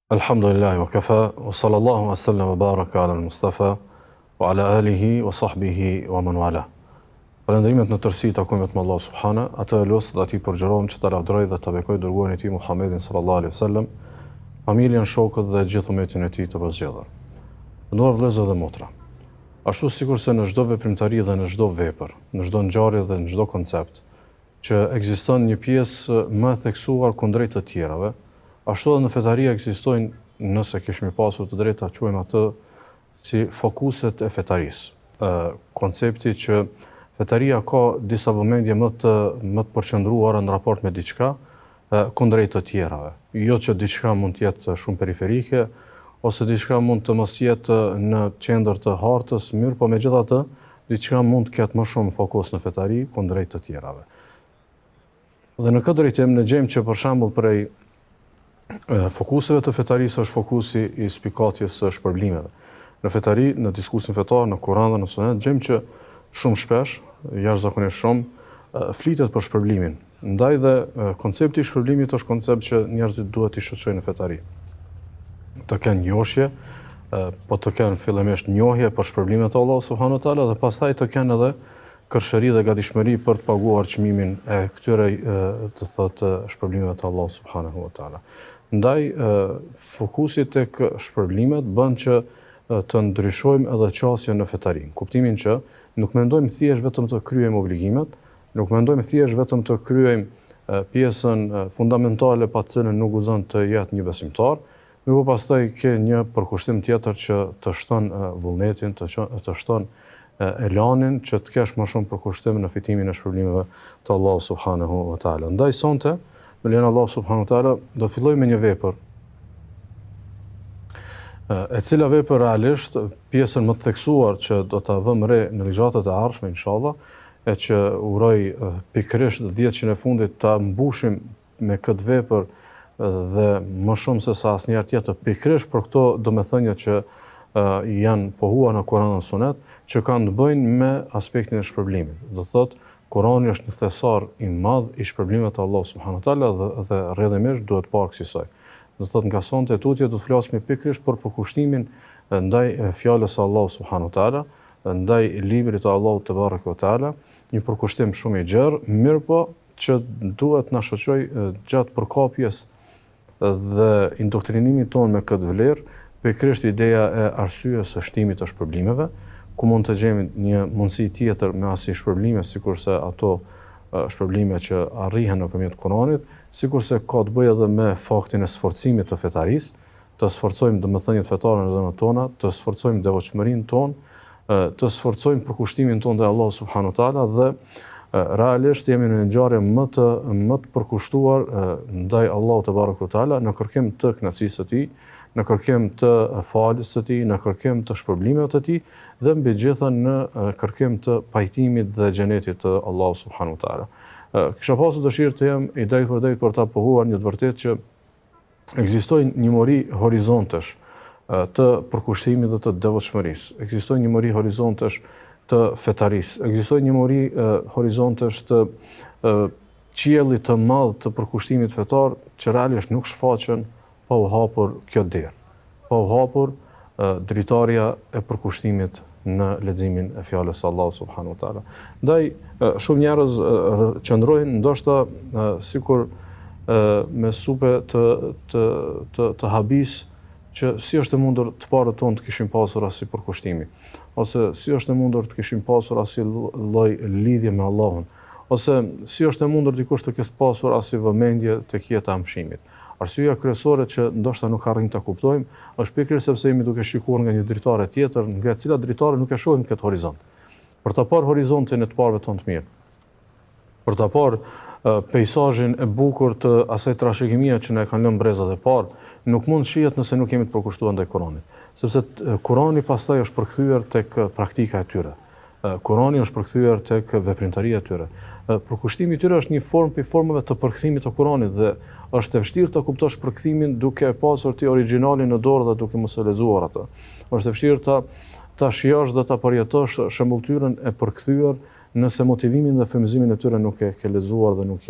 Alhamdulillah wa kafa, wa sallallahu wa sallam wa baraka ala al-Mustafa, wa ala alihi wa sahbihi wa man wala. Falënderimet në tërësi takojmë vetëm Allah subhana, atë lutje dhe atij përgjërohem që ta lavdëroj dhe ta bekoj dërguarin e tij Muhammedin sallallahu alaihi wasallam, familjen, shokët dhe gjithë ummetin e tij të pasgjedhur. Të nderuar vëllezër dhe motra. Ashtu sikurse në çdo veprimtari dhe në çdo vepër, në çdo ngjarje dhe në çdo koncept, që ekziston një pjesë më e theksuar kundrejt të tjerave, ashtu edhe në fetari ekzistojnë, nëse kishmi pasur të drejta quajmë atë si fokuset e fetarisë. Koncepti që fetaria ka disa vëmendje më të përqendruara në raport me diçka kundrejt të tjerave. Jo që diçka mund të jetë shumë periferike ose diçka mund të mos jetë në qendër të hartës, mirë, po megjithatë diçka mund të ketë më shumë fokus në fetari kundrejt të tjerave. Dhe në këtë drejtim ne gjejmë që për shembull prej fokuseve të fetarisë është fokusi i spikatjes së shpërblimeve. Në fetari, në diskusin fetar, në Kur'an dhe në Sunet, gjejmë që shumë shpesh, jashtëzakonisht shumë, flitet për shpërblimin. Ndaj dhe koncepti i shpërblimit është koncept që njerëzit duhet t'i shoqërojnë në fetari. Të kenë njohje, po të kenë fillimisht njohje për shpërblimet e Allahut subhanahu wa taala dhe pastaj të kenë edhe kërshëri dhe gatishmëri për të paguar çmimin e këtyre të thotë shpërblimeve të Allahut subhanahu wa taala. Ndaj fokusi tek shpërblimet bën që të ndryshojmë edhe qasjen në fetari. Kuptimin që nuk mendojmë thjesht vetëm të kryejmë obligimet, nuk mendojmë thjesht vetëm të kryejmë pjesën fundamentale pa cilën nuk guxon të jetë një besimtar, mirë po pastaj ke një përkushtim tjetër që të shton vullnetin, të shton elanin që të kesh më shumë përkushtim në fitimin e shpërblimeve të Allahu subhanahu wa taala. Ndaj sonte, me lejen e Allahu subhanahu wa taala, do të filloj me një vepër e cila vepër realisht pjesën më të theksuar që do ta vëmë re në ligjatat e ardhshme inshallah, e që uroj pikërisht 10 që në fundit ta mbushim me këtë vepër dhe më shumë se sa asnjëherë tjetër pikërisht për këto domethënie që janë pohuar në Kur'an dhe Sunet, që kanë të bëjnë me aspektin e shpërblimit. Do thotë, Kurani është një thesar i madh i shpërblimeve të Allahut subhanahu wa taala dhe rrjedhimisht duhet parë kësaj. Do thotë, nga sonte tutje do të flasim pikërisht për përkushtimin ndaj fjalës së Allahut subhanahu wa taala, ndaj librit të Allahut te bareke ve taala, një përkushtim shumë i gjerë, mirë po që duhet na shoqëroj gjatë përkapjes dhe indoktrinimit tonë me këtë vlerë, pikërisht ideja e arsyes së shtimit të shpërblimeve, ku mund të gjejmë një mundësi tjetër me asnjë shpërblime, sikurse ato shpërblime që arrihen nëpërmjet Kuranit, sikurse ka të bëjë edhe me faktin e sforcimit të fetarisë, të sforcojmë domethëniet fetare në zemrat tona, të sforcojmë devotshmërinë tonë, të sforcojmë përkushtimin tonë te Allahu subhanahu wa taala dhe realisht jemi në një ngjarje më të përkushtuar ndaj Allahut te bareke ve taala në kërkim të kënaqësisë së tij, në kërkim të falës së tij, në kërkim të shpërblimeve të tij dhe mbi gjitha në kërkim të pajtimit dhe xhenetit të Allahut subhanahu wa taala. Kisha pasur dëshirë të jem i drejtë për drejtë për ta pohuar një të vërtetë që ekzistojnë një mori horizontesh të përkushtimit dhe të devotshmërisë. Ekzistojnë një mori horizontesh të fetarisë. Ekzistojnë një mori horizontesh të qiellit të madh të përkushtimit fetar që realisht nuk shfaqen pa u hapur kjo derë, pa u hapur dritarja e përkushtimit në leximin e fjalës së Allahut subhanahu wa taala. Ndaj shumë njerëz qëndrojnë ndoshta sikur me supe të habis që si është e mundur të parët tonë të kishin pasur asnjë përkushtimi, ose si është e mundur të kishin pasur asnjë lloj lidhje me Allahun, ose si është e mundur dikush të ketë pasur asnjë vëmendje tek jeta e mshimit. Arsyeja kryesore që ndoshta nuk arrim ta kuptojmë është pikërisht sepse jemi duke shikuar nga një dritare tjetër, nga e cila dritare nuk e shohim këtë horizont. Për ta parë horizontin e të parëve tonë të mirë, për ta parë peizazhin e bukur të asaj trashëgimie që na e kanë lënë brezat e parë, nuk mund shihet nëse nuk jemi të përkushtuar ndaj Kuranit, sepse Kurani pastaj është përkthyer tek praktika e tyre. Kurani është përkthyer tek veprimtaria e tyre. Përkushtimi i tyre është një formë për formave të përkthimit të Kuranit dhe është e vështirë të kuptosh përkthimin duke pasur ti origjinalin në dorë dhe duke mos e lexuar atë. Është e vështirë ta shijosh dhe ta përjetosh shembulltyrën e përkthyer nëse motivimin dhe frymëzimin e tyre nuk e ke lexuar dhe nuk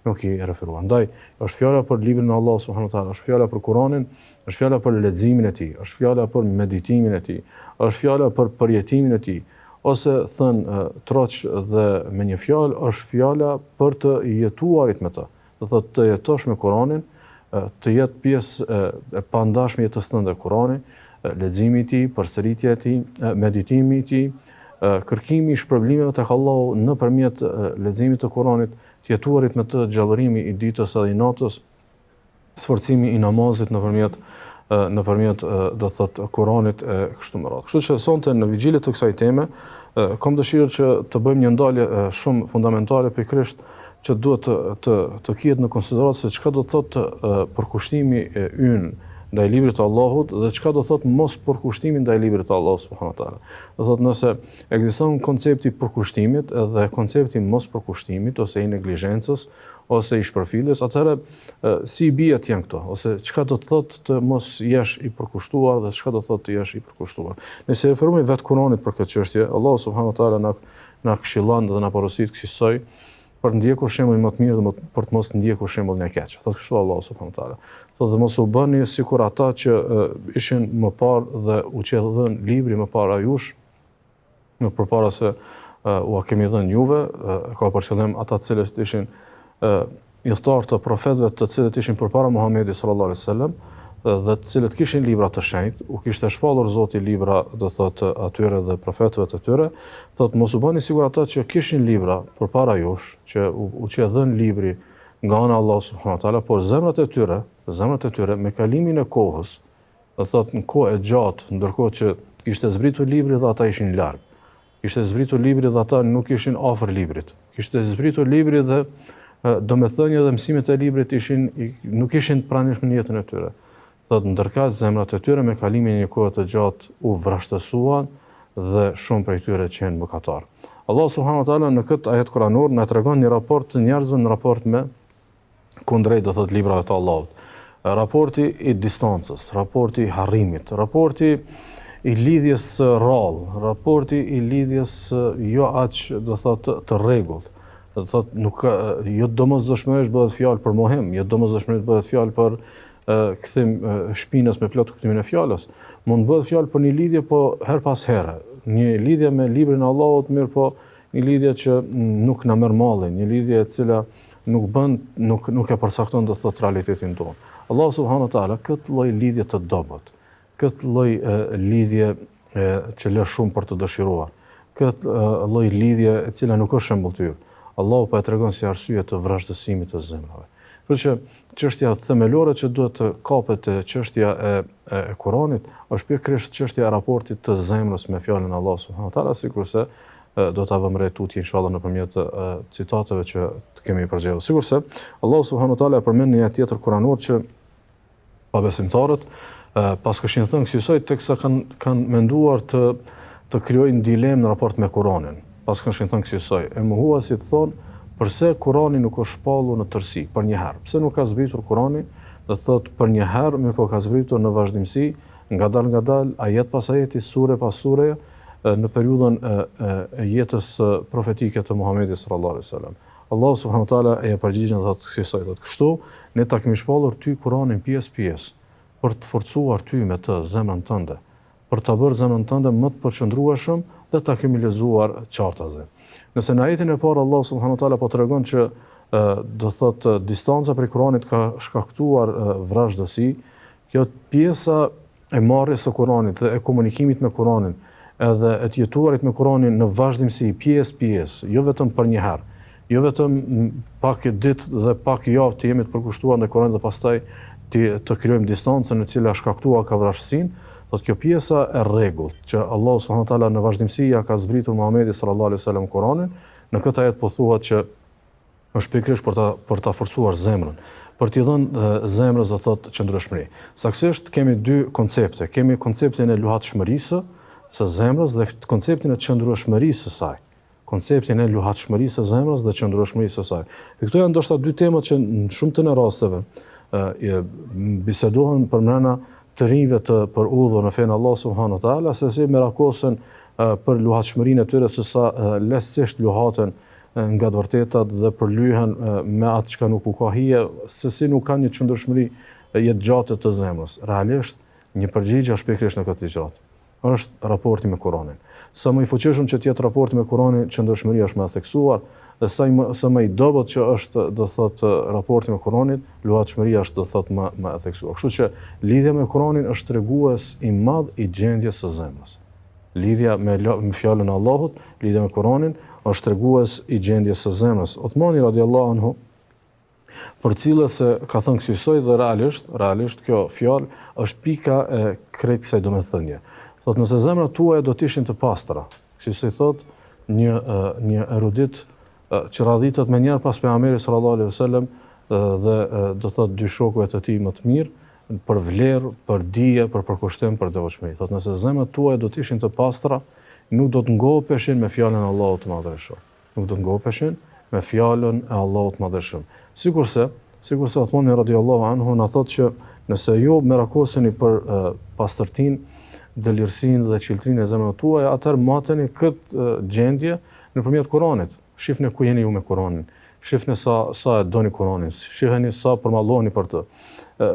nuk i referuar. Ndaj, është fjala për librin e Allahut subhanahu wa taala, është fjala për Kur'anin, është fjala për leximin e tij, është fjala për meditimin e tij, është fjala për përjetimin e tij, ose thënë troç dhe me një fjalë është fjala për të jetuarit me të. Do thotë të jetosh me Kur'anin, të jetë pjesë e pandashme jetës tënde Kur'ani, leximi i tij, përsëritja e tij, meditimi i tij, kërkimi i shpërblimeve tek Allahu nëpërmjet leximit të Kuranit, të jetuarit me të gjallërimi i ditës edhe i natës, sforcimi i namazit nëpërmjet do thotë Kuranit e kështu me radhë. Kështu që sonte në vigjilje të kësaj teme kam dëshirë që të bëjmë një ndalje shumë fundamentale pikërisht që duhet të kihet në konsideratë se çka do thotë përkushtimi ynë ndaj librit të Allahut dhe çka do thotë mos përkushtimi ndaj librit të Allahut subhanahu wa taala. Do thotë nëse ekziston koncepti përkushtimit dhe koncepti mos përkushtimit ose i neglizhencës ose i shpërfilljes, atëherë si bijet janë këto, ose çka do të thotë të mos jesh i përkushtuar dhe çka do thotë të jesh i përkushtuar. Nëse referohemi vetë Kuranit për këtë çështje, Allahu subhanahu wa taala na këshillon dhe na porosit kësaj për të ndjekur shembullin më të mirë dhe për të mos ndjekur shembullin e keq. Thotë kështu Allahu subhanahu wa taala. Thotë mos u bëni sikur ata që ishin më parë dhe u dhënë libri më para jush, më përpara se u kemi dhënë juve, ka për qëllim ata të cilët ishin udhëtar të profetëve të cilët ishin përpara Muhamedit sallallahu alaihi wasallam dhe të cilët kishin libra të shenjtë, u kishte shpallur Zoti libra, do thotë atyre dhe profetëve të tyre, thotë mos u bëni sikur ata që kishin libra përpara jush, që u dhënë libri nga ana e Allahut subhanahu wa taala, por zemrat e tyre me kalimin e kohës, do thotë në kohë e gjatë, ndërkohë që kishte zbritur libri dhe ata ishin larg. Kishte zbritur libri dhe ata nuk ishin afër librit. Kishte zbritur libri dhe domethënia dhe mësimet e librit nuk ishin pranishme në jetën e tyre. Thotë ndërkaq zemrat e tyre me kalimin e një kohe të gjatë u vrashtësuan dhe shumë prej tyre qenë mëkatar. Allah subhanahu wa taala në këtë ajet kuranor na tregon një raport të njerëzve në raport me kundrejt do thotë librave të Allahut. Raporti i distancës, raporti i harrimit, raporti i lidhjes rrallë, raporti i lidhjes jo aq do thotë të rregullt. Do thotë nuk jo domosdoshmërisht bëhet fjalë për mohem, jo domosdoshmërisht bëhet fjalë për kthim shpinës me plot kuptimin e fjalës. Mund të bëhet fjalë për një lidhje po her pas here, një lidhje me librin e Allahut, mirë po një lidhje që nuk na merr mallin, një lidhje e cila nuk e përcakton do të thotë realitetin tonë. Allah subhanahu wa taala këtë lloj lidhje të dobët, këtë lloj lidhje që lë shumë për të dëshiruar, këtë lloj lidhje e cila nuk është shembulltyr, Allahu po e tregon si arsye të vrashtësimit të zemrave. Kështu që çështja themelore që duhet të kapet te çështja e Kuranit është pikërisht çështja e raportit të zemrës me fjalën e Allahut subhanahu wa taala, sikurse do ta vëmë re tutje inshallah nëpërmjet citateve që të kemi përgjithë. Sigurisht Allahu subhanahu wa taala përmend në një tjetër kuranor që pabesimtarët pas kishin thënë kësaj teksa kanë menduar të krijojnë dilemë në raport me Kuranin. Pas kishin thënë kësaj, e mohuasit thonë përse Kurani nuk është shpallur në tërësi për një herë. Pse nuk ka zbritur Kurani? Do thotë për një herë, mirë po ka zbritur në vazhdimsi, ngadalë, ajet pas ajeti, sure pas sure, në periudhën e jetës profetike të Muhamedit sallallahu alaihi wasallam. Allahu subhanahu wa taala e përgjigjen thotë kësaj, thotë kështu, ne ta kemi shpallur ty Kuranin pjesë për të forcuar ty me të zemrën tënde, për ta bërë zemrën tënde më të përqendrueshëm dhe ta kemi lezuar qartaze. Nëse në ajetin e parë Allah subhanahu wa taala po tregon që do thotë distanca prej Kuranit ka shkaktuar vrashdësi, kjo pjesa e marrjes së Kuranit dhe e komunikimit me Kuranin, edhe e të jetuarit me Kuranin në vazhdimsi, pjesë, jo vetëm për një herë, jo vetëm pak ditë dhe pak javë të jemi të përkushtuar ndaj Kuranit dhe pastaj të krijojmë distancën e cila shkaktua ka vrashtësinë. Thotë kjo pjesa e rregullt që Allah subhanahu wa taala në vazhdimsi ja ka zbritur Muhamedit sallallahu alaihi wasallam Kuranin, në këtë ajet po thuhet që është pikërisht për ta forcuar zemrën, për t'i dhënë zemrës do thotë qëndrueshmëri. Saktësisht kemi dy koncepte, kemi konceptin e luhatshmërisë së zemrës dhe konceptin e qëndrueshmërisë së saj. Konceptin e luhatshmërisë së zemrës dhe qëndrueshmërisë së saj. Dhe këto janë ndoshta dy temat që në shumë të rasteve bisedohen përmbrana të rinjve të përudhur në fenë Allah subhanahu wa taala, se si merakosën për luhatshmërinë e tyre se sa lehtësisht luhaten nga të vërtetat dhe përlyhen me atë çka nuk u ka hije, se si nuk ka një qëndrueshmëri jetë gjatë të zemrës. Realisht, një përgjigje është pikërisht në këtë ligjrat. Është raporti me Kur'anin. Sa më i fuqishëm që të jetë raporti me Kur'anin, qëndrueshmëria është më e theksuar, dhe sa më i dobët që është, do thotë, raporti me Kur'anin, luhatshmëria është, do thotë, më e theksuar. Kështu që lidhja me Kur'anin është tregues i madh i gjendjes së zemrës. Lidhja me fjalën e Allahut, lidhja me Kur'anin është tregues i gjendjes së zemrës. Uthmani radiallahu anhu, për cilën se ka thënë kësaj dhe realisht kjo fjalë është pika e krejt kësaj domethënie. Thotë nëse zemrat tuaja do të ishin të pastra, kësaj thotë një erudit që radhitet me njëherë pas pejgamberit sallallahu alaihi wasallam dhe do thotë dy shokëve të tij më të mirë për vlerë, për dije, për përkushtim, për devotshmëri. Thotë nëse zemrat tuaja do të ishin të pastra, nuk do të ngopeshin me fjalën e Allahut të Madhërisht. Nuk do të ngopeshin me fjalën e Allahut të Madhërisht. Sikurse Uthmani radiallahu anhu na thotë që nëse ju merakoseni për pastërtinë, dëlirësinë dhe qiltrinë e zemrave tuaja, atëherë mateni këtë gjendje nëpërmjet Kuranit. Shihni ku jeni ju me Kuranin. Shihni sa e doni Kuranin. Shihni sa përmalloni për të.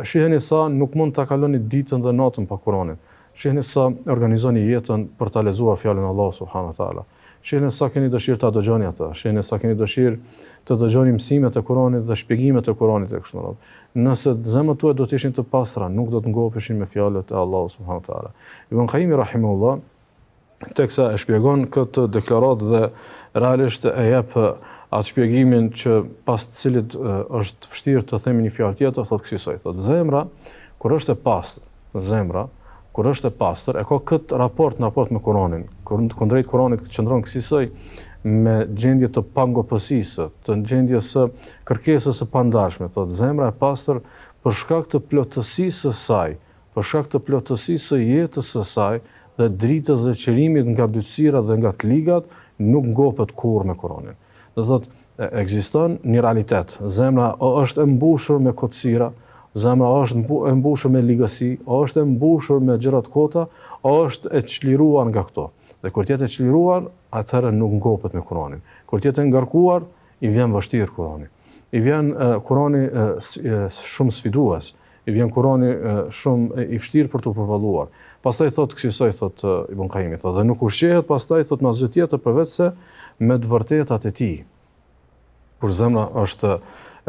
Shihni sa nuk mund ta kaloni ditën dhe natën pa Kuranin. Shihni sa organizoni jetën për ta lexuar fjalën e Allahut subhanahu wa taala. Shihni sa keni dëshirë ta dëgjoni atë. Shihni sa keni dëshirë të dëgjoni mësimet e Kuranit dhe shpjegimet e Kuranit e kështu me radhë. Nëse zemrat tuaja do të ishin të pastra, nuk do të ngopeshin me fjalët e Allahut subhanahu wa taala. Ibn Qayyim rahimahullah teksa e shpjegon këtë deklaratë dhe realisht e jep atë shpjegimin që pas të cilit është vështirë të themi një fjalë tjetër, thotë kësaj, thotë zemra kur është e pastër, kur është e pastër, e ka këtë raport me Kuranin. Kundrejt Kuranit qëndron kësaj me gjendje të pangopësisë, të gjendje së kërkesës së pandarshme. Thotë zemra e pastër për shkak të plotësisë së saj, për shkak të plotësisë së jetës së saj dhe dritës dhe qërimit nga dytësira dhe nga të ligat, nuk ngopet kurrë me Kuranin. Do thotë ekziston një realitet. Zemra është e mbushur me kotësira, zemra është e mbushur me ligësi, është e mbushur me gjëra të kota, është e çliruar nga këto. Dhe kur t'jetë e çliruar, atëherë nuk ngopet me Kuranin. Kur t'jetë e ngarkuar, i vjen vështirë Kurani. I vjen Kurani shumë sfidues, i vjen Kurani shumë i vështirë për të përballuar. Pastaj thotë kësaj, thotë Ibn Qayyim, thotë dhe nuk ushqehet pastaj thotë me asgjë tjetër përveç se me të vërtetat e tij. Kur zemra është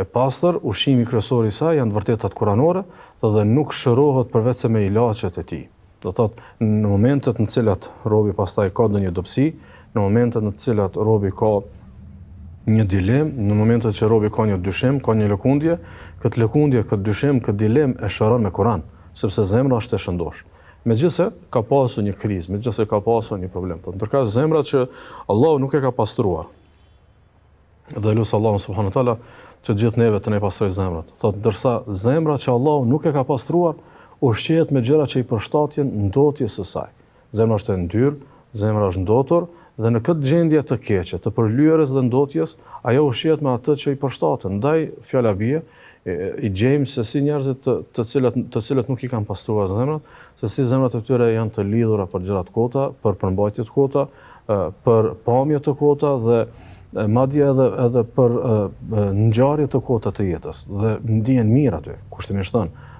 e pastër, ushqimi kryesor i saj janë të vërtetat kuranore, dhe nuk shërohet përveç se me ilaçet e tij. Do thotë në momentet në të cilat robi pastaj ka ndonjë dobësi, në momentet në të cilat robi ka një dilemë, në momentet që robi ka një dyshim, ka një lëkundje, këtë lëkundje, këtë dyshim, këtë dilemë e shëron me Kur'an, sepse zemra është e shëndosh. Megjithëse ka pasur një krizë, megjithëse ka pasur një problem. Ndërka zemra që Allahu nuk e ka pastruar. Dhe lusë Allahu subhanahu wa taala që gjithë neve të ne pastroj zemrat. Thotë ndërsa zemra që Allahu nuk e ka pastruar, ushqehet me gjëra që i përshtatjen ndotjes së saj. Zemra është e ndyrë, zemra është ndotur, dhe në këtë gjendje të keqe, të përlyerjes dhe ndotjes, ajo ushqehet me atë që i përshtaten. Ndaj fjala bie, i gjejmë se si njerëzit të cilët nuk i kanë pastruar zemrat, se si zemrat e tyre janë të lidhura për gjëra të kota, për përmbajtje të kota, për pamje të kota dhe madje edhe për ngjarje të kota të jetës. Dhe ndihen mirë aty, kushtimisht thënë,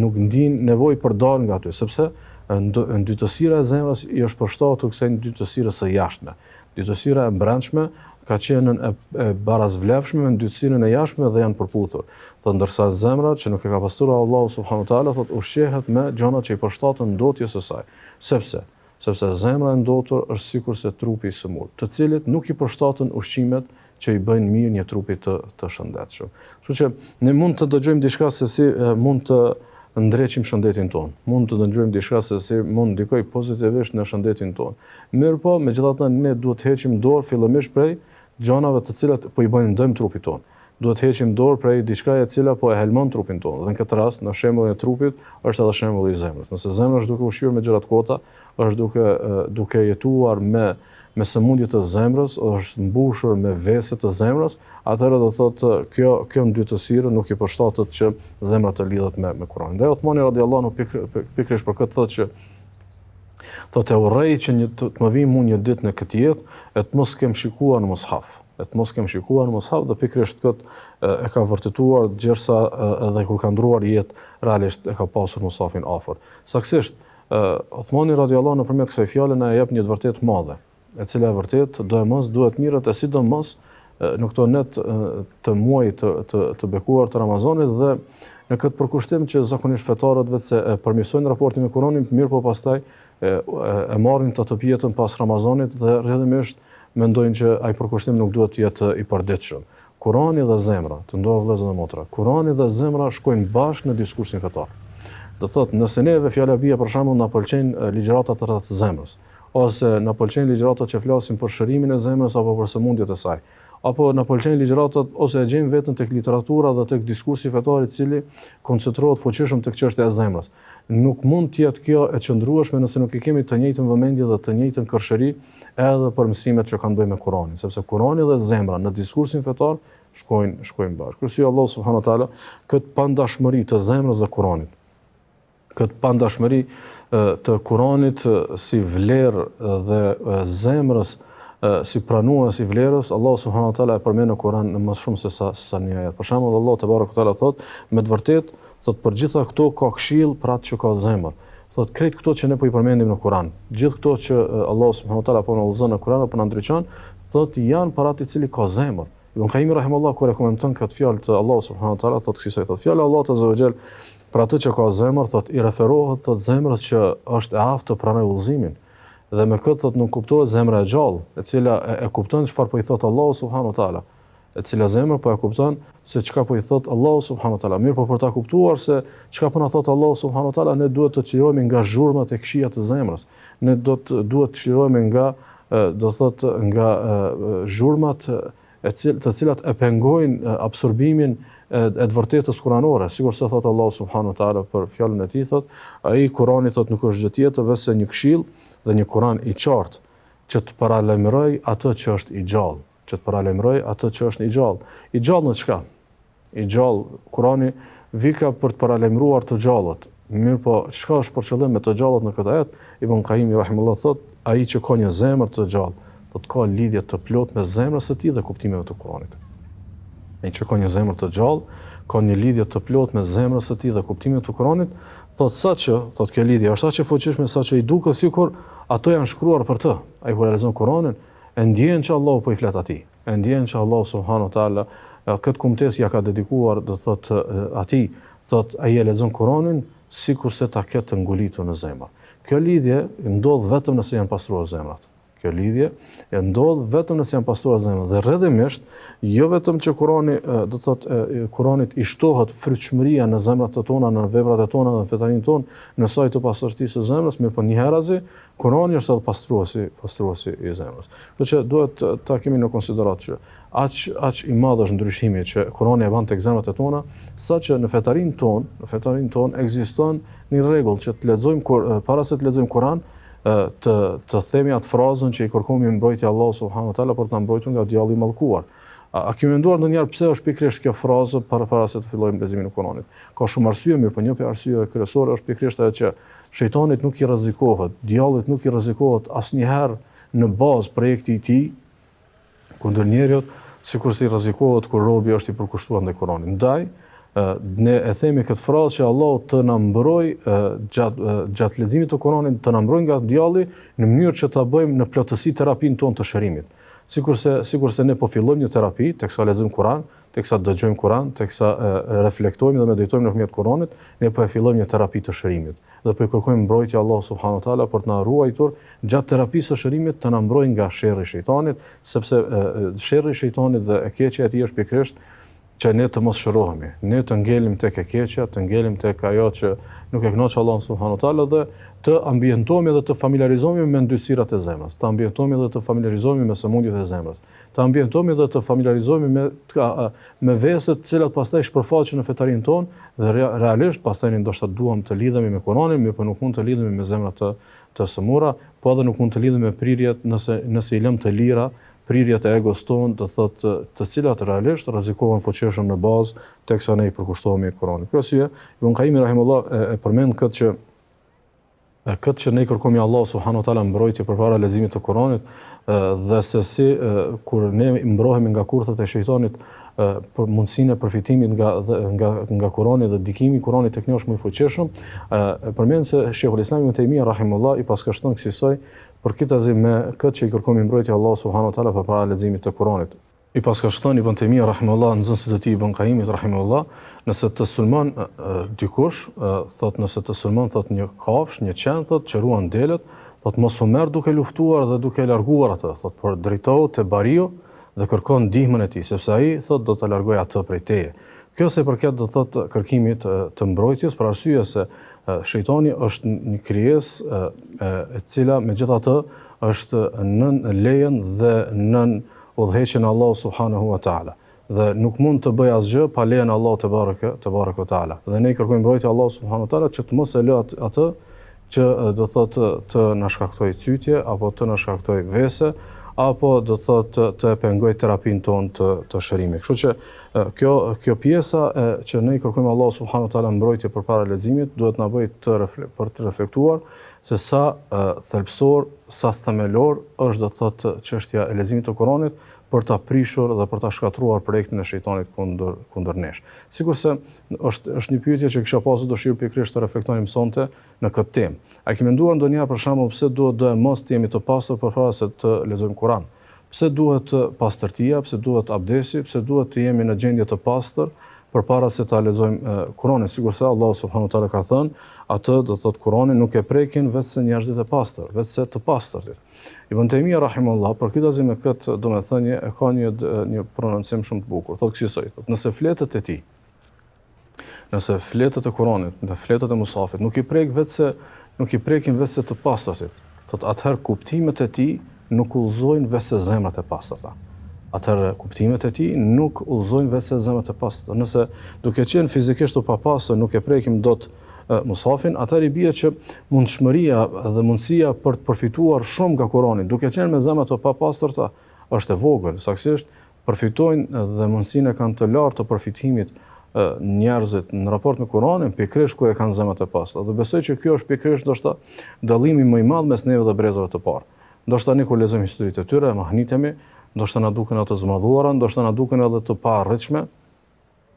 nuk ndin nevojë për dalë nga aty, sepse ndytësira e zemrës i është përshtatur kësaj ndytësirës së jashtme. Ndytësira e brendshme ka qenë e barazvlefshme me ndytësirën e jashtme dhe janë përputhur. Thotë ndërsa zemra që nuk e ka pastruar Allahu subhanahu wa taala, thotë ushqehet me gjëra që i përshtaten ndotjes së saj. Sepse zemra e ndotur është sikurse trupi i sëmur, të cilit nuk i përshtaten ushqimet që i bëjnë mirë një trupi të shëndetshëm. Kështu që ne mund të dëgjojmë diçka se si mund të ndreqim shëndetin tonë. Mund të dëgjojmë diçka se si mund ndikoj pozitivisht në shëndetin tonë. Mirpo, megjithatë ne duhet të heqim dorë fillimisht prej gjërave të cilat po i bëjnë dëm trupit tonë. Duhet të heqim dorë prej diçkaje e cila po e helmon trupin tonë. Dhe në këtë rast, në shembullin e trupit, është edhe shembulli i zemrës. Nëse zemra është duke ushqyer me gjëra të kota, është duke jetuar me sëmundje të zemrës, është mbushur me vese të zemrës, atëherë do thotë kjo ndytësirë nuk i përshtatet që zemra të lidhet me Kur'anin. Dhe Uthmani radiallahu anhu pikërisht për këtë thotë që thotë e urrej që të më vijë mua një ditë në këtë jetë e të mos kem shikuar në mushaf. të mos kem shikuar mushaf dhe pikërisht këtë e ka vërtetuar gjersa edhe kur ka ndruar jetë realisht e ka pasur mushafin afër. Saktësisht Uthmani radiallahu nëpërmjet kësaj fjale na jep një të vërtetë madhe, e cila e vërtet do e mos duhet mirët e sidomos në këto net të muajit të bekuar të Ramazanit dhe në këtë përkushtim që zakonisht fetarët vetë se e përmirësojnë raportin me Kur'anin, mirë po pastaj e marrin të pjetën pas Ramazanit dhe rrjedhimisht mendojnë që ai përkushtim nuk duhet të jetë i përditshëm. Kur'ani dhe zemra, të nderuar vëllezër dhe motra, Kur'ani dhe zemra shkojnë bashkë në diskursin fetar. Do thotë, nëse neve fjala bie për shembull na pëlqejnë ligjëratat rreth zemrës, ose na pëlqejnë ligjëratat që flasin për shërimin e zemrës apo për sëmundjet e saj, apo na pëlqejnë ligjëratat ose e gjejmë veten tek literatura dhe tek diskursi fetar i cili koncentrohet fuqishëm tek çështja e zemrës. Nuk mund të jetë kjo e qëndrueshme nëse nuk i kemi të njëjtën vëmendje dhe të njëjtën kërshëri edhe për mësimet që kanë bëjë me Kur'anin, sepse Kur'ani dhe zemra në diskursin fetar shkojnë bashkë. Kurse Allah subhanahu wa taala këtë pandashmëri të zemrës dhe Kur'anit, këtë pandashmëri të Kur'anit si vlerë dhe zemrës si pranues i vlerës, Allah subhanahu wa taala e përmend në Kur'an në më shumë se sa një ajet. Për shembull, Allah te barekuhu teala thotë, me të vërtetë, thotë për gjitha këto ka këshill për atë që ka zemër. Thotë krejt këto që ne po i përmendim në Kur'an, gjithë këto që Allah subhanahu wa taala po na udhëzon në Kur'an apo na ndriçon, thotë janë për atë i cili ka zemër. Ibn Qayyim rahimahullahu kur e komenton këtë fjalë të Allah subhanahu wa taala, thotë kësaj thotë fjala Allah azza wa jall për atë që ka zemër, thotë i referohet thotë zemrës që është e aftë të pranojë udhëzimin. Dhe me këtë thotë nuk kuptohet zemra e gjallë, e cila e kupton çfarë po i thotë Allahu subhanahu wa taala, e cila zemër po e kupton se çka po i thotë Allahu subhanahu wa taala. Mirë, po për ta kuptuar se çka po na thotë Allahu subhanahu wa taala, ne duhet të çlirohemi nga zhurmat e këqija të zemrës. Ne duhet të çlirohemi nga nga zhurmat të cilat e pengojnë absorbimin e të vërtetës kuranore, sikur se thotë Allahu subhanahu wa taala për fjalën e tij, thotë ai Kurani thotë nuk është gjë tjetër veçse një këshill dhe një Kur'an i qartë që të paralajmëroj atë që është i gjallë, që të paralajmëroj atë që është i gjallë. I gjallë në çka? I gjallë, Kur'ani vika për të paralajmëruar të gjallët. Mirë po, çka është për qëllim me të gjallët në këtë ajet? Ibn Qayyim rahimahullah thotë, ai që ka një zemër të gjallë, thotë ka lidhje të plotë me zemrën e tij dhe kuptimeve të Kur'anit. Ai që ka një zemër të gjallë, ka një lidhje të plotë me zemrën e tij dhe kuptimet të Kur'anit, thotë saqë, thotë kjo lidhje është aq e fuqishme saqë i duket sikur ato janë shkruar për të. Ai kur lexon Kur'anin, e ndjen që Allahu po i flet atij. E ndjen që Allahu subhanahu wa taala këtë kumtesë ja ka dedikuar, do thotë atij, thotë ai e lexon Kur'anin sikur se ta ketë ngolitur në zemër. Kjo lidhje ndodh vetëm nëse janë pastruar zemrat. Kjo lidhje e ndodh vetëm nëse janë pastruar zemrat dhe rrjedhimisht jo vetëm që Kurani do thotë Kuranit i shtohet frytshmëria në zemrat tona, në veprat e tona, në fetarin ton, në saj të pastërtisë së zemrës, mirë po njëherëzi Kurani është edhe pastruesi i zemrës. Kështu që duhet ta kemi në konsiderat që aq i madh është ndryshimi që Kurani e bën tek zemrat e tona, saqë në fetarin ton ekziston një rregull që të lexojmë para se të lexojmë Kur'an, të themi atë frazën që i kërkojmë mbrojtje Allahu subhanahu wa taala për të na mbrojtur nga djalli i mallkuar. A kemi menduar ndonjëherë pse është pikërisht kjo frazë para se të fillojmë leximin e Kuranit? Ka shumë arsye, mirë, por një prej arsyeve kryesore është pikërisht ajo që shejtanit nuk i rrezikohet, djallit nuk i rrezikohet asnjëherë në bazë projekti i tij kundër njerëzit, sikurse i rrezikohet kur robi është i përkushtuar ndaj Kuranit. Ndaj ne e themi këtë frazë që Allahu të na mbroj gjatë leximit të Kuranit, të na mbroj nga djalli në mënyrë që ta bëjmë në plotësi terapinë tonë të shërimit. Sikurse ne po fillojmë një terapi, teksa lexojmë Kur'an, teksa dëgjojmë Kur'an, teksa reflektojmë dhe meditojmë nëpërmjet Kuranit, ne po e fillojmë një terapi të shërimit. Dhe po i kërkojmë mbrojtje Allahu subhanahu wa taala për të na ruajtur gjatë terapisë së shërimit, të na mbrojë nga sherrri i shejtanit, sepse sherrri i shejtanit dhe e keqja e tij është pikërisht që ne të mos shërohemi, ne të ngelim tek e keqja, të ngelim tek ajo që nuk e kënaq Allahu subhanahu wa taala dhe të ambientohemi dhe të familiarizohemi me ndyrësirat e zemrës, të ambientohemi dhe të familiarizohemi me sëmundjet e zemrës, të ambientohemi dhe të familiarizohemi me veset të cilat pastaj shpërfaqen në fetarin tonë dhe realisht pastaj ne ndoshta duam të lidhemi me Kur'anin, mirë po nuk mund të lidhemi me zemra të sëmura, po edhe nuk mund të lidhemi me prirjet nëse i lëm të lira prirjet e egos tonë, do thotë të cilat realisht rrezikohen fuqishëm në bazë teksa ne i përkushtohemi Kuranit. Për arsye, Ibn Qayyim rahimahullah e përmend këtë që Këtë që ne kërkojmë Allah subhanahu wa taala mbrojtje përpara leximit të Kuranit dhe se si kur ne mbrohemi nga kurthat e shejtanit për mundësinë e përfitimit nga Kurani dhe dikimi i Kuranit tek ne është më i fuqishëm, përmend se Sheikhul Islam Ibn Taymija rahimullah i paskashton kësaj përkitazi me këtë që i kërkojmë mbrojtje Allah subhanahu wa taala përpara leximit të Kuranit. I paskashton Ibn Taymija rahimullah nxënësit e tij Ibn Qayyimit rahimullah, nëse të sulmon dikush, thot nëse të sulmon thot një kafsh, një qen thot që ruan delet, thot mos u merr duke luftuar dhe duke larguar atë, thot por drejtohu te bariu dhe kërkon ndihmën e tij, sepse ai thot do ta largojë atë prej teje. Kjo se përket do thot kërkimit të mbrojtjes, për arsye se shejtani është një krijesë e cila megjithatë është nën lejen dhe nën udhëheqjen e Allahut subhanahu wa taala dhe nuk mund të bëj asgjë pa lejen e Allahut te bareke wa taala. Dhe ne kërkojmë mbrojtje Allahut subhanahu wa taala që të mos e lë atë që do thotë të na shkaktojë cytje apo të na shkaktojë vese apo do thotë të pengoj terapinë tonë të shërimit. Kështu që kjo pjesa që ne kërkojmë Allahut subhanahu wa taala mbrojtje përpara leximit duhet na bëjë për të reflektuar se sa thelbësor, sa themelor është do thotë çështja e leximit të Kuranit për ta prishur dhe për ta shkatruar projektin e shejtanit kundër nesh. Sikurse është një pyetje që kisha pasur dëshirë pikërisht të reflektonim sonte në këtë temë. A ke menduar ndonjëherë për shembull pse duhet do mos të jemi të pastër përpara se të lexojmë Kur'an? Pse duhet pastërtia, pse duhet abdesi, pse duhet të jemi në gjendje të pastër përpara se ta lexojmë Kur'anin? Sigurisht Allah subhanahu wa taala ka thënë, atë do thotë Kur'ani nuk e prekin vetëm njerëzit e pastër, vetëm të pastërt. Ibn Taymija rahimahullah për këtë me këtë domethënie e ka një prononcim shumë të bukur. Thotë kësaj, thotë nëse fletët e tij, nëse fletët e Kuranit, në fletët e Musafit nuk i prekin vetëm të pastërtit, thotë atëherë kuptimet e tij nuk udhëzojnë vetëm zemrat e pastërta. Atëherë kuptimet e tij nuk udhëzojnë vetëm zemrat e pastërta. Nëse duke qenë fizikisht të papastër nuk e prekim dot Musafin, atëherë i bie që mundshmëria dhe mundësia për të përfituar shumë nga Kurani, duke qenë me zemra të papastërta, është e vogël. Saktësisht përfitojnë dhe mundësinë kanë të lartë të përfitimit njerëzit në raport me Kuranin, pikërisht kur e kanë zemrat e pastër. Dhe besoj që kjo është pikërisht ndoshta dallimi më i madh mes neve dhe brezave të parë. Ndoshta ne kur lexojmë historitë e tyre, mahnitemi, ndoshta na duken ato zmadhuara, ndoshta na duken edhe të paarritshme.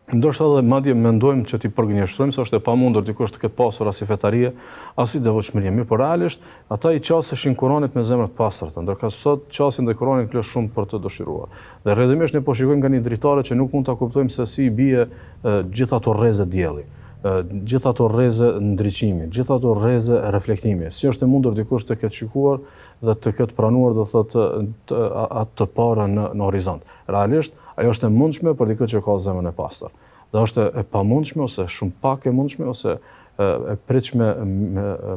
Ndoshta edhe madje mendojmë që ti përgënjeshtrojmë se është e pamundur dikush të ketë pasur as i fetarie, as i devotshmërie. Mirë, por realisht ata i qasëshin Kuranit me zemra të pastërta, ndërka sot qasin dhe Kuranit ka shumë për të dëshiruar. Dhe rrjedhimisht ne po shikojmë nga një dritare që nuk mund ta kuptojmë se si i bie gjithë ato rreze dielli, gjithë ato rreze ndriçimi, gjithë ato rreze reflektimi. Si është e mundur dikush të ketë shikuar dhe të ketë pranuar do thotë atë të para në horizont. Realisht ajo është e mundshme për dikë që ka zemrën e pastër. Dhe është e pamundshme ose shumë pak e mundshme ose e pritshme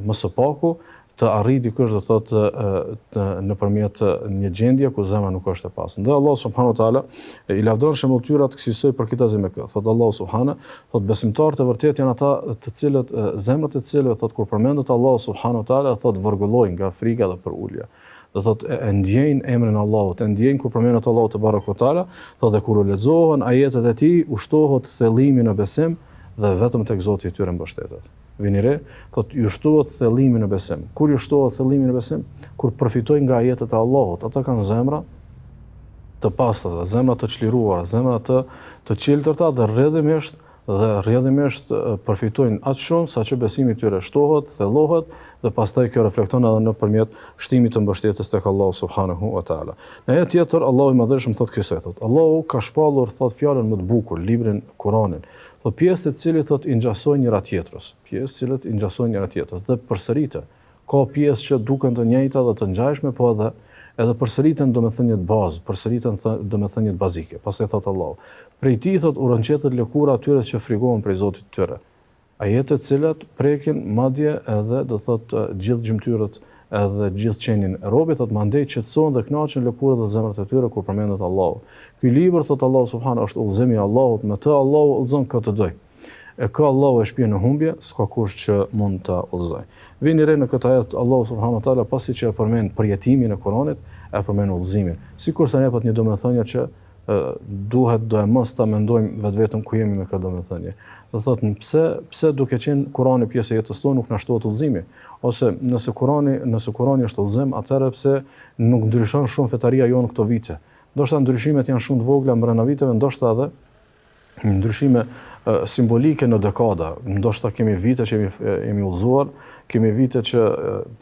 më së paku të arrijë dikush do thotë nëpërmjet një gjendje ku zemra nuk është e pastër. Dhe Allah subhanahu wa taala i lavdron shembulltyrat kësaj për këtë me këtë. Thotë Allah subhanahu, thotë besimtarët e vërtetë janë ata të cilët zemrat e cilëve thotë kur përmendet Allah subhanahu wa taala thotë vërgullojnë nga frika dhe për ulje. Do thotë e ndjejnë emrin e Allahut, e ndjejnë kur përmendet Allahu te barekuhu teala, thotë kur u lexohen ajetet e tij, ushtohet thellimi në besim dhe vetëm tek Zoti i tyre mbështetet. Vini re, thotë ju shtohet thellimi në besim. Kur ju shtohet thellimi në besim? Kur përfitojnë nga ajetet e Allahut, ata kanë zemra të pastërta, zemra të çliruara, zemra të qeltërta dhe rrjedhimisht përfitojnë atë shumë saqë besimi i tyre shtohet, thellohet dhe pastaj kjo reflekton edhe nëpërmjet shtimit të mbështetjes tek Allahu subhanahu wa taala. Në ajet tjetër Allahu i Madhërisht thotë kësaj, thotë Allahu ka shpallur thotë fjalën më të bukur, librin Kuranin. Po pjesë të cilit thotë i ngjasojnë njëra tjetrës, pjesë të cilit i ngjasojnë njëra tjetrës dhe përsëriten. Ka pjesë që duken të njëjta dhe të ngjashme, po edhe përsëriten domethënien të bazë, përsëriten domethënien bazike. Pastaj thot Allahu, prej tij thot u rënqetet lëkura atyre që frikohen prej Zotit të tyre. Ajete të cilat prekin madje edhe do thot gjithë gjymtyrët edhe gjithë qenin e robit, thot mandej qetësohen dhe kënaqen lëkurat dhe zemrat e tyre kur përmendet Allahu. Ky libër thot Allahu subhanahu është udhëzimi i Allahut, me të Allahu udhëzon këtë doj. E ka Allahu e shpje në humbje, s'ka kush që mund ta udhëzoj. Vini re në këtë ajet Allahu subhanahu wa taala pasi që e përmend përjetimin e Kuranit, e përmend udhëzimin. Sikurse ne pat një domethënie që duhet do e mos ta mendojmë vetëm ku jemi me këtë domethënie. Do thotë pse duke qenë Kurani pjesë e jetës tonë nuk na shtohet udhëzimi, ose nëse Kurani është udhëzim, atëherë pse nuk ndryshon shumë fetaria jonë këto vite. Ndoshta ndryshimet janë shumë të vogla brenda viteve, ndoshta edhe ndryshime simbolike në dekada. Ndoshta kemi vite që jemi udhëzuar, kemi vite që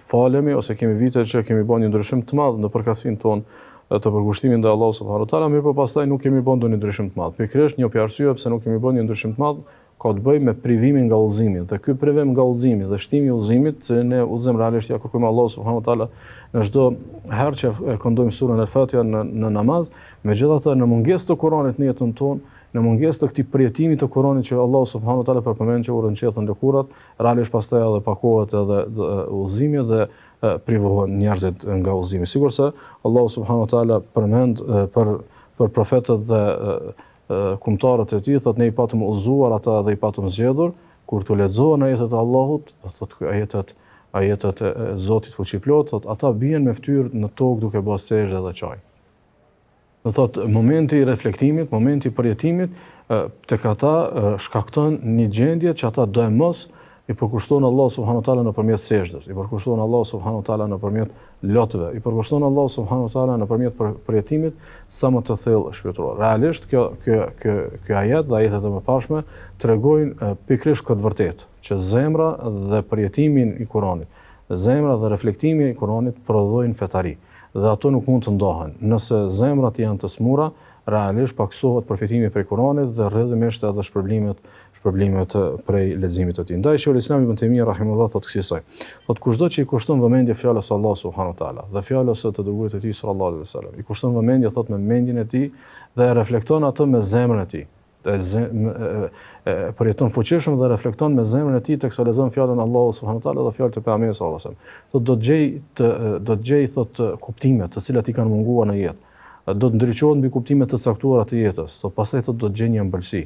falemi, ose kemi vite që kemi bën një ndryshim të madh në përkatësinë tonë të përkushtimin ndaj Allahut subhanahu wa taala, mirë po pastaj nuk kemi bën ndonjë ndryshim të madh. Pikërisht një arsye pse nuk kemi bën një ndryshim të madh ka të bëjë me privimin nga udhëzimi. Dhe ky privim nga udhëzimi dhe shtimi i udhëzimit, se ne udhëzim realisht ja kërkojmë Allahut subhanahu wa taala në çdo herë që këndojmë surën al-Fatiha në namaz, megjithatë në mungesë të Kuranit në jetën tonë, në mungesë të këtij përjetimi të Kuranit që Allahu subhanahu wa taala përmend që urën çetën lëkurat, realisht pastaj edhe pakohet edhe udhëzimi dhe privohen njerëzit nga udhëzimi. Sigurisht Allahu subhanahu wa taala përmend për profetët dhe kumtarët e tij, thotë ne I patëm udhëzuar ata dhe I patëm zgjedhur, kur tu lexohen ajetet e Allahut, thotë ajetet e Zotit fuqiplot, thotë ata bien me fytyrë në tokë duke bërë sejdë dhe çaj. Do thotë momenti I reflektimit, momenti I përjetimit tek ata shkakton një gjendje që ata do e mos I përkushtojnë Allah subhanahu wa taala nëpërmjet sejdës, I përkushtojnë Allah subhanahu wa taala nëpërmjet lotëve, I përkushtojnë Allah subhanahu wa taala nëpërmjet përjetimit sa më të thellë shpirtëror. Realisht kjo ajet dhe ajetet e mëparshme tregojnë pikërisht këtë vërtetë, që zemra dhe përjetimin I Kuranit, zemra dhe reflektimi I Kuranit prodhojnë fetari, dhe ato nuk mund të ndahen. Nëse zemrat janë të smura, realisht paksohet përfitimi prej Kuranit dhe rrjedhimisht edhe shpërblimet prej leximit të tij. Ndaj Sheikhul Islam Ibn Taymija rahimahullah thotë kësaj. Thotë kushdo që I kushton vëmendje fjalës së Allah subhanahu wa taala dhe fjalës së të dërguarit të tij sallallahu alaihi wasallam, I kushton vëmendje thotë me mendjen e tij dhe reflekton atë me zemrën e tij. Përjeton fuqishëm dhe reflekton me zemrën e tij teksa lexon fjalën e Allahut subhanahu wa taala dhe fjalët e pejgamberit sallallahu alaihi wasallam. Thotë do të gjej thotë kuptime të cilat I kanë munguar në jetë. Do të ndriçohet mbi kuptime të caktuara të jetës. Thotë pastaj thotë do të gjej një ëmbëlsi.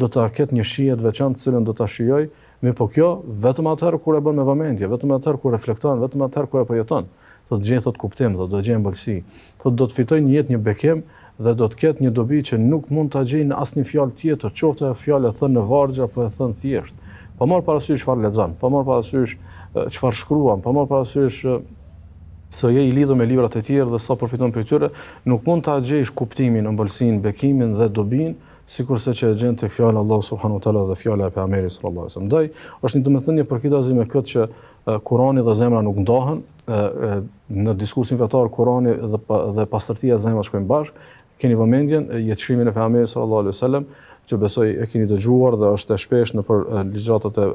Do të ketë një shije të veçantë të cilën do ta shijoj, mirë po kjo vetëm atëherë kur e bën me vëmendje, vetëm atëherë kur reflekton, vetëm atëherë kur e përjeton. Thotë gjej thotë kuptim, do të gjej ëmbëlsi. Thotë do të fitoj një jetë, një bekim dhe do të ketë një dobi që nuk mund ta gjej në asnjë fjalë tjetër, qoftë fjalë e thënë në vargje apo e thënë thjesht. Pa marr parasysh çfarë lexon, pa marr parasysh çfarë shkruan, pa marr parasysh se je I lidhur me librat e tjerë dhe sa përfiton prej tyre, nuk mund ta gjejsh kuptimin, ëmbëlsinë, bekimin dhe dobin, sikurse që e gjen tek fjala e Allahut subhanahu wa taala dhe fjala e pejgamberit sallallahu alaihi wasallam. Ndaj është një domethënie përkitazi me këtë që Kurani dhe zemra nuk ndahen, në diskursin fetar Kurani dhe pastërtia e zemrës shkojnë bashkë. Keni vëmendjen jetëshrimin e pejgamberit sallallahu alaihi wasallam, që besoj e keni dëgjuar dhe është e shpesh në për ligjratat e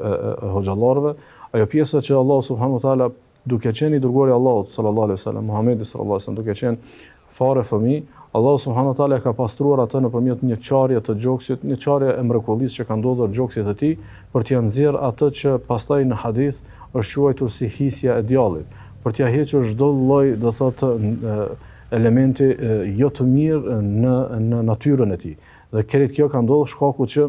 hoxhallarëve, ajo pjesa që Allahu subhanahu wa taala duke qenë I dërguari I Allahut sallallahu alaihi wasallam, Muhamedi sallallahu alaihi wasallam, duke qenë fare fëmijë, Allahu subhanahu wa taala ka pastruar atë nëpërmjet një çarje të gjoksit, një çarje e mrekullisë që ka ndodhur gjoksit të tij, për t'ia nxjerr atë që pastaj në hadith është quajtur si hisja e djallit, për t'ia hequr çdo lloj, do thotë, elementi jo të mirë në natyrën e tij. Dhe krejt kjo ka ndodhur shkaku që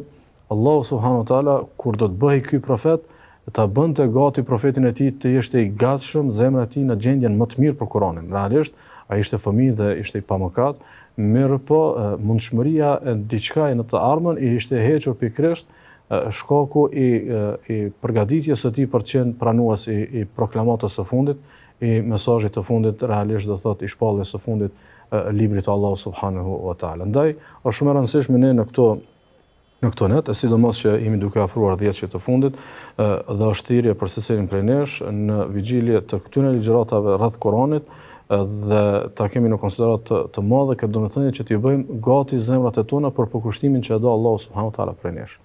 Allahu subhanahu wa taala kur do të bëhej ky profet, ta bënte gati profetin e tij të ishte I gatshëm, zemra e tij në gjendjen më të mirë për Kur'anin. Realisht ai ishte fëmijë dhe ishte I pamëkat, mirë po mundshmëria e diçka në të ardhmen I ishte hequr pikërisht shkaku I përgatitjes së tij për të qenë pranues I proklamatës së fundit, I mesazhit të fundit, realisht do thotë I shpalljes së fundit librit të Allahut subhanahu wa taala. Ndaj është shumë e rëndësishme ne në këto net, sidomos që jemi duke afruar 10 që të fundit, dhe është thirrje për secilin prej nesh në vigjilje të këtyre ligjëratave rreth Kuranit, dhe ta kemi në konsiderat të madhe këtë domethënie që t'i bëjmë gati zemrat e tona për përkushtimin që e do Allahu subhanahu wa taala prej nesh.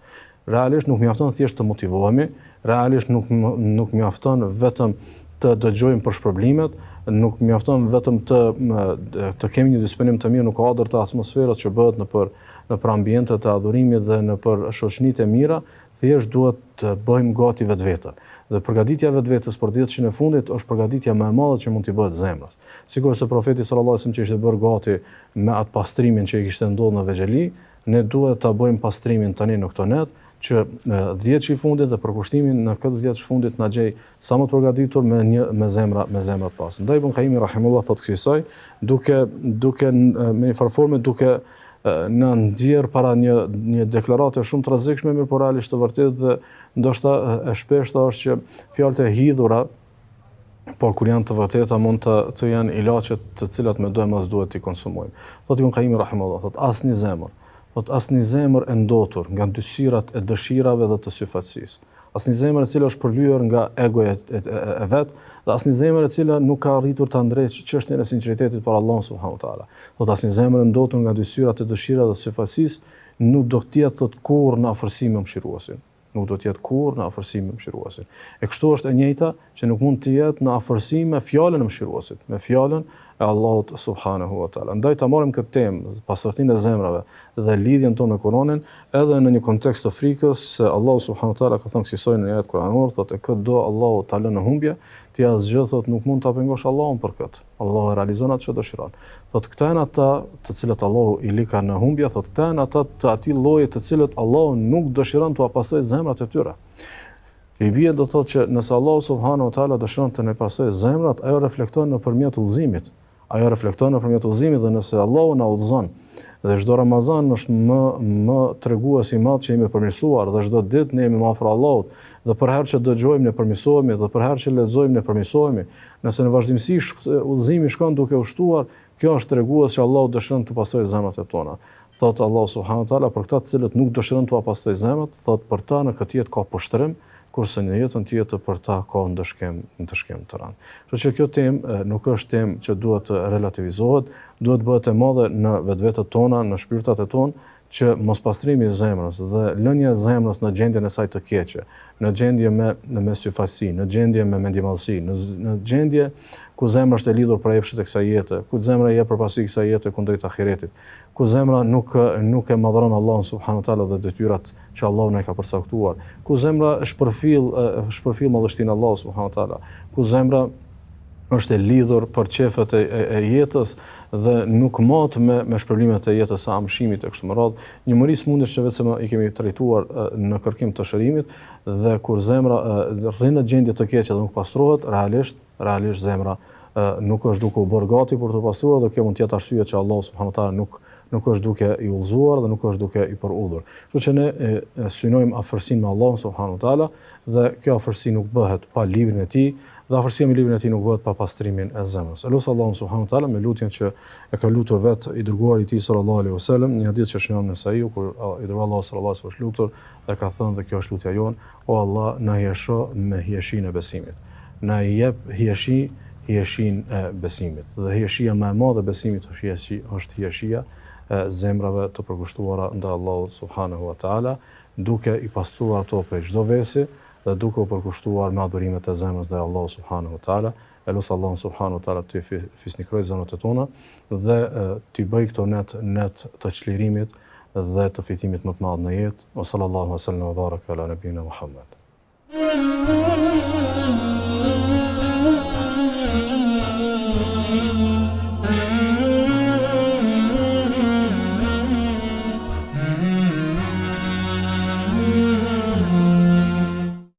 Realisht nuk mjafton thjesht të motivohemi, realisht nuk mjafton vetëm të dëgjojmë për shpërblimet, nuk mjafton vetëm të kemi një disponim të mirë, nuk ka ardhur të atmosferat që bëhet nëpër ambientet e adhurimit dhe nëpër shoqënitë e mira, thjesht duhet të bëjmë gati vetveten. Dhe përgatitja e vetvetes për 10 që në fundit është përgatitja më e madhe që mund t'i bëhet zemrës. Sigurisht se profeti sallallahu alajhi wasallam që ishte bërë gati me atë pastrimin që I kishte ndodhur në vegjeli, ne duhet ta bëjmë pastrimin tani në këto net, që 10 që I fundit dhe përkushtimin në këtë 10 që fundit na gjej sa më të përgatitur me zemra të pastë. Ndaj Ibn Qayyim rahimahullah thotë kësaj, duke me një farforme duke në nxjerr para një deklarate shumë të rrezikshme, mirë por realisht të vërtetë dhe ndoshta e shpeshta është që fjalët e hidhura, por kur janë të vërteta mund të janë ilaçe të cilat me dojmë as duhet t'i konsumojmë. Thotë Ibn Qayyim rahimahullah, thotë asnjë zemër e ndotur nga dysirat e dëshirave dhe të syfaqësisë. Asnjë zemër e cila është përlyer nga egoja e vet, dhe asnjë zemër e cila nuk ka arritur ta ndrejë çështjen e sinqeritetit për Allahun subhanahu wa taala. Thotë asnjë zemër e ndotur nga dysirat e dëshirave dhe syfaqësisë nuk do të jetë thotë kurrë në afërsi me mëshiruesin. Nuk do të jetë kurrë në afërsi me mëshiruesin. E kështu është e njëjta që nuk mund të jetë në afërsi me fjalën e mëshiruesit, me fjalën e Allahut subhanahu wa taala. Ndaj ta marrim këtë temë, pastërtinë e zemrave dhe lidhjen tonë me Kur'anin, edhe në një kontekst të frikës, se Allahu subhanahu wa taala ka thënë kësaj në ajet kuranore, thotë këtë do Allahu ta lënë në humbje, ti asgjë thotë nuk mund ta pengosh Allahun për këtë. Allahu realizon atë që dëshiron. Thotë këta janë ata të cilët Allahu i lika në humbje, thotë këta janë ata të atij lloji të cilët Allahu nuk dëshiron t'u pasojë zemrat e tyre. I bie do thotë që nëse Allahu subhanahu wa taala dëshiron të ne pasojë zemrat, ajo reflekton nëpërmjet udhëzimit. Ajo reflekton nëpërmjet udhëzimit, dhe nëse Allahu na udhëzon dhe çdo Ramazan është më tregues i madh që jemi përmirësuar, dhe çdo ditë ne jemi më afër Allahut, dhe për herë që dëgjojmë ne përmirësohemi, dhe për herë që lexojmë ne përmirësohemi, nëse në vazhdimsi udhëzimi shkon duke u shtuar, kjo është tregues që Allahu dëshiron të pasojë zemrat e tona. Thotë Allahu subhanahu wa taala për këta të cilët nuk dëshiron të pasojë zemrat, thotë për ta në këtë jetë ka pushtrim, kurse në jetën tjetër për ta ka ndëshkem të rëndë. Kështu që kjo temë nuk është temë që duhet të relativizohet, duhet bëhet e madhe në vetvetet tona, në shpirtat e tonë, që mospastrimi i zemrës dhe lënia e zemrës në gjendjen e saj të keqe, në gjendje me syfaqësi, në gjendje me mendjemallësi, në gjendje ku zemra është e lidhur për epshët e kësaj jete, ku zemra jep përparësi kësaj jete kundrejt ahiretit, ku zemra nuk e madhron Allahun subhanahu wa taala dhe detyrat që Allahu na ka përcaktuar, ku zemra shpërfill madhështinë Allahu subhanahu wa taala, ku zemra është e lidhur për qefet e jetës dhe nuk mat me shpërblimet e jetës së amshimit e kështu me radhë. Një mëri smundesh që vetëm i kemi trajtuar në kërkim të shërimit, dhe kur zemra rrin në gjendje të keqe dhe nuk pastrohet, realisht zemra nuk është duke u bërë gati për të pastruar, dhe kjo mund të jetë arsye që Allahu subhanahu wa taala nuk është duke i udhëzuar dhe nuk është duke i përudhur. Kështu që ne synojmë afërsinë me Allahun subhanahu wa taala, dhe kjo afërsi nuk bëhet pa librin e tij, dhe afërsia me librin e tij nuk bëhet pa pastrimin e zemrës. Elos Allahun subhanahu wa taala me lutjen që e ka lutur vetë i dërguari i tij sallallahu alaihi wasallam, një hadith që shënon në Sahih, kur i dërguari Allahu sallallahu alaihi wasallam është lutur dhe ka thënë, dhe kjo është lutja jon: o Allah, na hiesho me hieshinë e besimit. Na jep hieshinë e besimit. Dhe hieshia më e madhe e besimit është hieshia e zemrave të përkushtuara ndaj Allahut subhanahu wa taala, duke i pastruar ato prej çdo vesi dhe duke u përkushtuar me adhurimet e zemrës ndaj Allahut subhanahu wa taala. Elos Allahun subhanahu wa taala të fisnikroj zemrat e tona dhe të bëj këto net të çlirimit dhe të fitimit më të madh në jetë. O sallallahu alaihi wa sallam wa baraka ala nabina Muhammad.